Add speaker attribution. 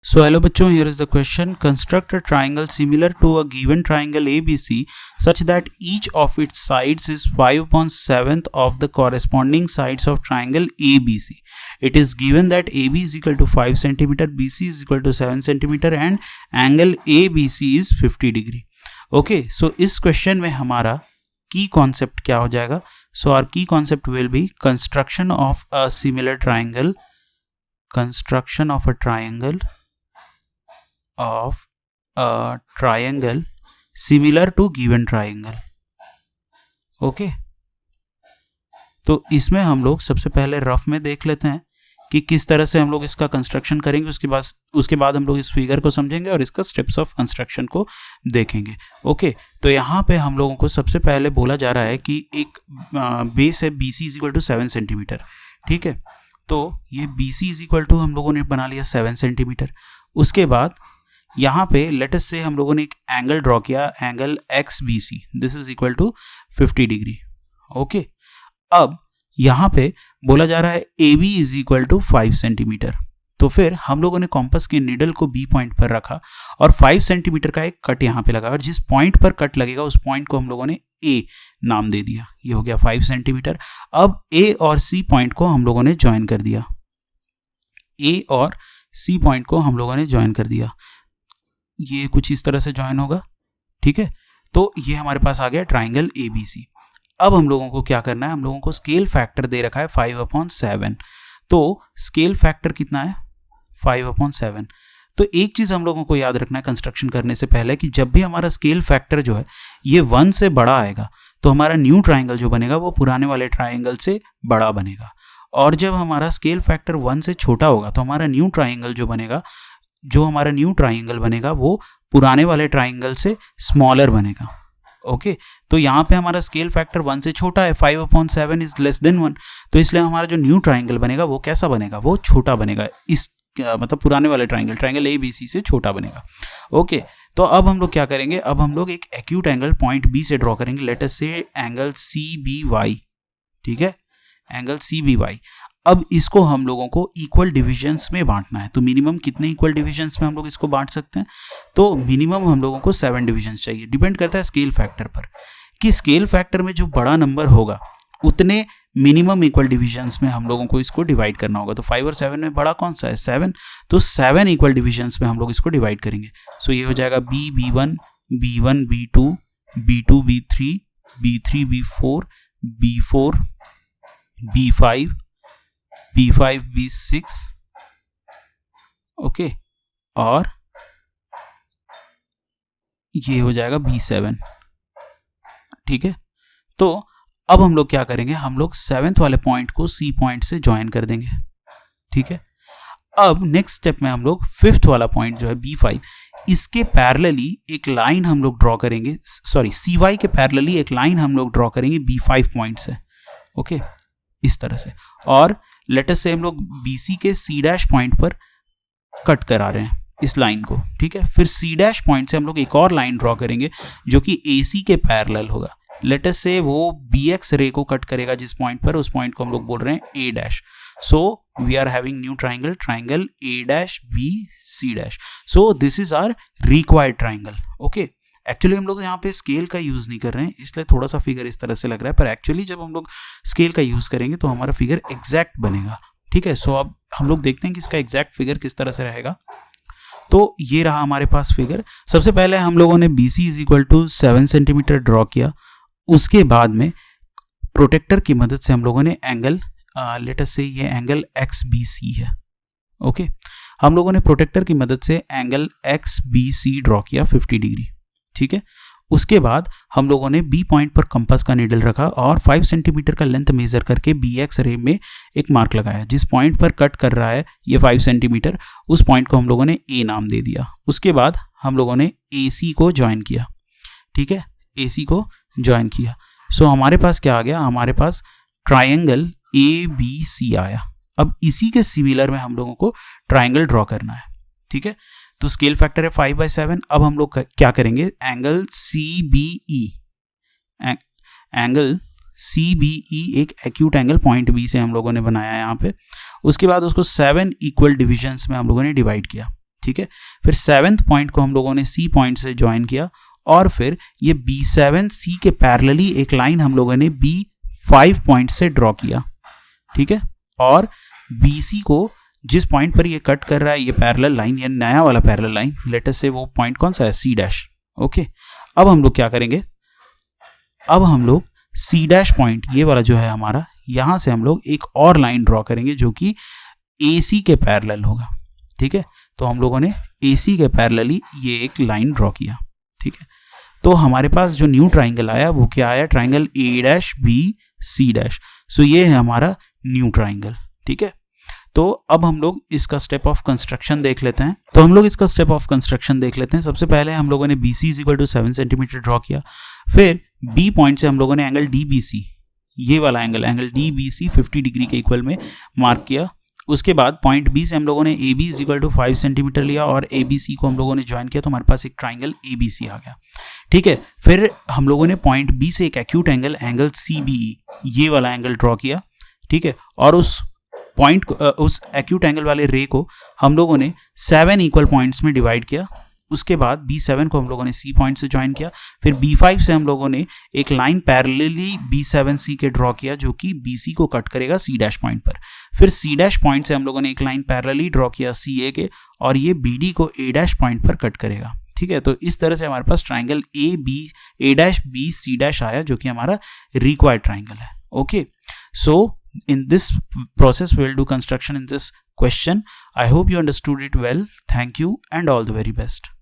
Speaker 1: So hello बच्चों, here is the question. Construct a triangle similar to a given triangle ABC such that each of its sides is 5/7 of the corresponding sides of triangle ABC. It is given that AB is equal to 5 cm, BC is equal to 7 cm and angle ABC is 50 degree. Okay, so इस question में हमारा key concept क्या हो जाएगा? So our key concept will be construction of a similar triangle, construction of a triangle similar to given triangle. Okay, तो इसमें हम लोग सबसे पहले रफ में देख लेते हैं कि किस तरह से हम लोग इसका कंस्ट्रक्शन करेंगे. उसके बाद हम लोग इस फिगर को समझेंगे और इसका स्टेप्स ऑफ कंस्ट्रक्शन को देखेंगे. ओके, तो यहाँ पे हम लोगों को सबसे पहले बोला जा रहा है कि एक बेस है BC is equal to 7 centimetre. ठीक है, तो ये BC इज इक्वल टू हम लोगों ने बना लिया 7 सेंटीमीटर. उसके बाद यहाँ पे लेट अस से हम लोगों ने एक एंगल ड्रॉ किया, angle XBC, this is equal to 50 degree. Okay, अब यहाँ पे बोला जा रहा है AB is equal to 5 centimetre. तो फिर हम लोगों ने कॉम्पस के निडल को B पॉइंट पर रखा और 5 सेंटीमीटर का एक कट यहाँ पे लगा और जिस पॉइंट पर कट लगेगा उस पॉइंट को हम लोगों ने A नाम दे दिया. ये हो गया 5 सेंटीमीटर. अब A और C पॉइंट को हम लोगों ने ज्वाइन कर दिया. A और C पॉइंट को हम लोगों ने ज्वाइन कर दिया. ये कुछ इस तरह से ज्वाइन होगा. ठीक है, तो ये हमारे पास आ गया ट्राइंगल ABC. अब हम लोगों को क्या करना है, हम लोगों को स्केल फैक्टर दे रखा है 5/7. तो स्केल फैक्टर कितना है 5/7. तो एक चीज हम लोगों को याद रखना है कंस्ट्रक्शन करने से पहले कि जब भी हमारा स्केल फैक्टर जो है ये 1 से बड़ा आएगा तो हमारा न्यू ट्राइंगल जो बनेगा वो पुराने वाले ट्राइंगल से बड़ा बनेगा. और जब हमारा स्केल फैक्टर 1 से छोटा होगा तो हमारा न्यू ट्राइंगल बनेगा वो पुराने वाले ट्राइंगल से स्मॉलर बनेगा. ओके, तो यहाँ पे हमारा स्केल फैक्टर 1 से छोटा है, 5/7 इज लेस देन 1. तो इसलिए हमारा जो न्यू ट्राइंगल बनेगा वो कैसा बनेगा, वो छोटा बनेगा. इस मतलब पुराने वाले ट्राइंगल ABC से छोटा बनेगा. ओके, तो अब हम लोग क्या करेंगे, अब हम लोग एक एक्यूट एंगल पॉइंट B से ड्रॉ करेंगे. लेट अस से एंगल CBY. ठीक है, एंगल CBY. अब इसको हम लोगों को इक्वल डिविजन्स में बांटना है. तो मिनिमम कितने इक्वल डिविजन्स में हम लोग इसको बांट सकते हैं, तो मिनिमम हम लोगों को 7 डिविजन्स चाहिए. डिपेंड करता है स्केल फैक्टर पर कि स्केल फैक्टर में जो बड़ा नंबर होगा उतने मिनिमम इक्वल डिविजन्स में हम लोगों को इसको डिवाइड करना होगा. तो 5 और 7 में बड़ा कौन सा है 7, तो 7 इक्वल डिविजन्स में हम लोग इसको डिवाइड करेंगे. सो ये हो जाएगा B1 B2 B2 B3 B3 B4 B4 B5 B5 B6. Okay, और ये हो जाएगा B7. ठीक है, तो अब हम लोग क्या करेंगे, हम लोग 7th वाले पॉइंट को C पॉइंट से ज्वाइन कर देंगे. ठीक है, अब नेक्स्ट स्टेप में हम लोग 5th वाला पॉइंट जो है B5, इसके पैरेलली एक लाइन हम लोग ड्रॉ करेंगे. सॉरी, CY के पैरेलली एक लाइन हम लोग ड्रॉ करेंगे B5 पॉइंट से. ओके, इस तरह से. और लेट अस से हम लोग BC के C' पॉइंट पर कट करा रहे हैं इस लाइन को. ठीक है, फिर C' पॉइंट से हम लोग एक और लाइन ड्रॉ करेंगे जो कि AC के पैरेलल होगा. लेट अस से वो BX रे को कट करेगा जिस पॉइंट पर, उस पॉइंट को हम लोग बोल रहे हैं A'. So we are having new triangle A', so this is our required triangle. Okay, actually हम लोग यहाँ पे स्केल का यूज़ नहीं कर रहे हैं इसलिए थोड़ा सा फिगर इस तरह से लग रहा है, पर एक्चुअली जब हम लोग स्केल का यूज़ करेंगे तो हमारा फिगर एग्जैक्ट बनेगा. ठीक है, सो अब हम लोग देखते हैं कि इसका एग्जैक्ट फिगर किस तरह से रहेगा. तो ये रहा हमारे पास फिगर. सबसे पहले हम लोगों ने BC is equal to 7 centimetre draw किया. उसके बाद में प्रोटेक्टर की मदद से हम लोगों ने एंगल लेट अस से ये एंगल XBC है. ओके, हम लोगों ने प्रोटेक्टर की मदद से एंगल XBC ड्रॉ किया 50 डिग्री. ठीक है, उसके बाद हम लोगों ने B पॉइंट पर कंपास का नीडल रखा और 5 सेंटीमीटर का लेंथ मेजर करके BX रे में एक मार्क लगाया. जिस पॉइंट पर कट कर रहा है ये 5 सेंटीमीटर, उस पॉइंट को हम लोगों ने A नाम दे दिया. उसके बाद हम लोगों ने AC को ज्वाइन किया. ठीक है, AC को ज्वाइन किया. सो हमारे पास क्या आ गया, हमारे पास ट्राइंगल ABC आया. अब इसी के सिमिलर में हम लोगों को ट्राइंगल ड्रॉ करना है. ठीक है, तो स्केल फैक्टर है 5/7. अब हम लोग क्या करेंगे, एंगल CBE एक एक्यूट एंगल पॉइंट B से हम लोगों ने बनाया है यहाँ पे. उसके बाद उसको 7 इक्वल डिविजन्स में हम लोगों ने डिवाइड किया. ठीक है। फिर 7th पॉइंट को हम लोगों ने C पॉइंट से ज्वाइन किया और फिर ये B7 C के पैरेलली एक लाइन हम लोगों ने B5 पॉइंट से ड्रॉ किया, ठीक है। और BC को जिस पॉइंट पर ये कट कर रहा है, ये पैरेलल लाइन, ये नया वाला पैरेलल लाइन, लेट अस से वो पॉइंट कौन सा है, C', ओके। अब हम लोग क्या करेंगे, अब हम लोग C' पॉइंट, ये वाला जो है हमारा, यहां से हम लोग एक और लाइन ड्रॉ करेंगे जो कि AC के पैरेलल होगा, ठीक है। तो हम लोगों ने AC के पैरेलली ये एक लाइन ड्रॉ किया, ठीक है। तो हमारे पास जो न्यू ट्राइंगल आया वो क्या आया, ट्राइंगल A', B, C'। सो ये है हमारा न्यू ट्राइंगल, ठीक है। तो अब हम लोग इसका स्टेप ऑफ कंस्ट्रक्शन देख लेते हैं। सबसे पहले हम लोगों ने BC = 7 सेंटीमीटर ड्रॉ किया। फिर B पॉइंट से हम लोगों ने एंगल DBC, ये वाला एंगल DBC 50 डिग्री के इक्वल में मार्क किया। उसके बाद पॉइंट B से हम लोगों ने AB = 5 सेंटीमीटर लिया और ABC को हम लोगों ने ज्वाइन किया, तो हमारे पास एक ट्राइंगल ABC आ गया, ठीक है। फिर हम लोगों ने पॉइंट B से एक एक्यूट एंगल CBE, ये वाला एंगल ड्रॉ किया, ठीक है। और उस पॉइंट, उस एक्यूट एंगल वाले रे को हम लोगों ने 7 इक्वल पॉइंट्स में डिवाइड किया। उसके बाद B7 को हम लोगों ने C पॉइंट से ज्वाइन किया। फिर B5 से हम लोगों ने एक लाइन पैरेलली B7C के ड्रॉ किया जो कि BC को कट करेगा C' पॉइंट पर। फिर C' पॉइंट से हम लोगों ने एक लाइन पैरेलली ड्रॉ किया CA के, और ये BD को A' पॉइंट पर कट करेगा, ठीक है। तो इस तरह से हमारे पास ट्राइंगल A', आया जो कि हमारा रिक्वायर्ड ट्राइंगल है, okay. So in this process we will do construction in this question. I hope you understood it well. Thank you and all the very best.